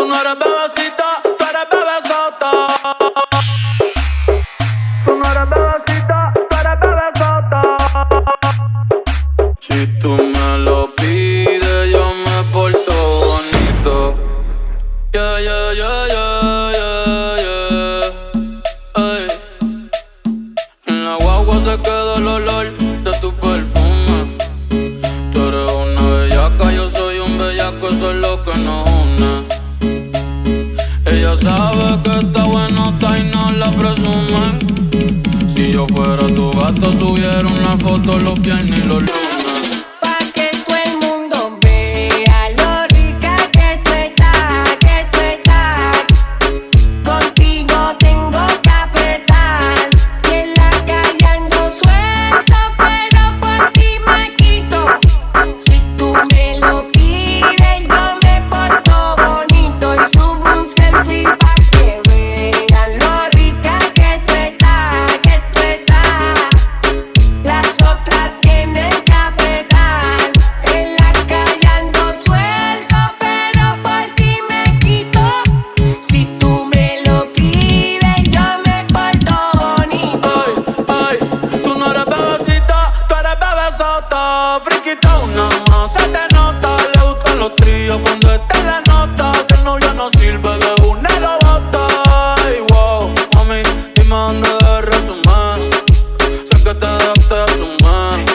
Tú no eres bebecita, tú eres bebesota. Tú no eres bebecita, tú eres bebesota. Si tú me lo pides, yo me porto bonito. Yeah, yeah, yeah, yeah, yeah, yeah. Ay. En la guagua se queda el olor de tu perfume. Tú eres una bellaca, yo soy un bellaco, eso es lo que nos une. Ella sabe que está buenota y no la presumen. Si yo fuera tu gato, subiera una foto los viernes y los lunes. Friquitona, más se te nota. Le gustan los tríos cuando está en la nota. Si el novio no sirve, de una lo bota. Ay, wow, mami, dime dónde debes resumir. Sé que te dejaste de asumir.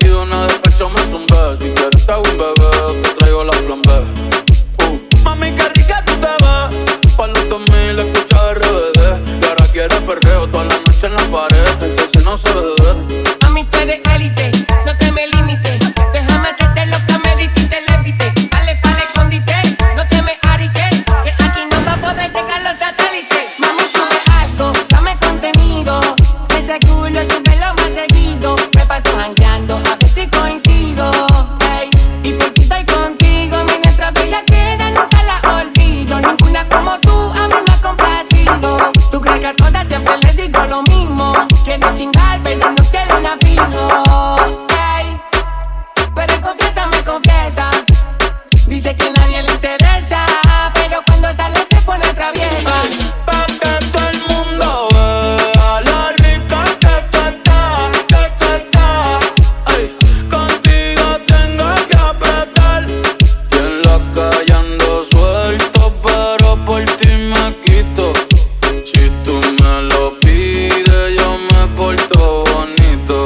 Y de una despecho me zumbé. Si quieres te hago un bebé, te traigo la plan B. Mami, qué rica tú te ves. Pa' los 2000 escucha RBD. Y ahora quieres perreo toda la noche en la pared. Entonces no se ve. Mami, tú eres élite. Dice que nadie le interesa, pero cuando sale se pone traviesa. Pa' que todo el mundo vea la rica que tú estás, Ay, contigo tengo que apretar. Y en la calle ando suelto, pero por ti me quito. Si tú me lo pides, yo me porto bonito.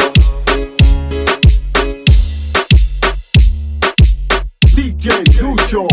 DJ Lucho.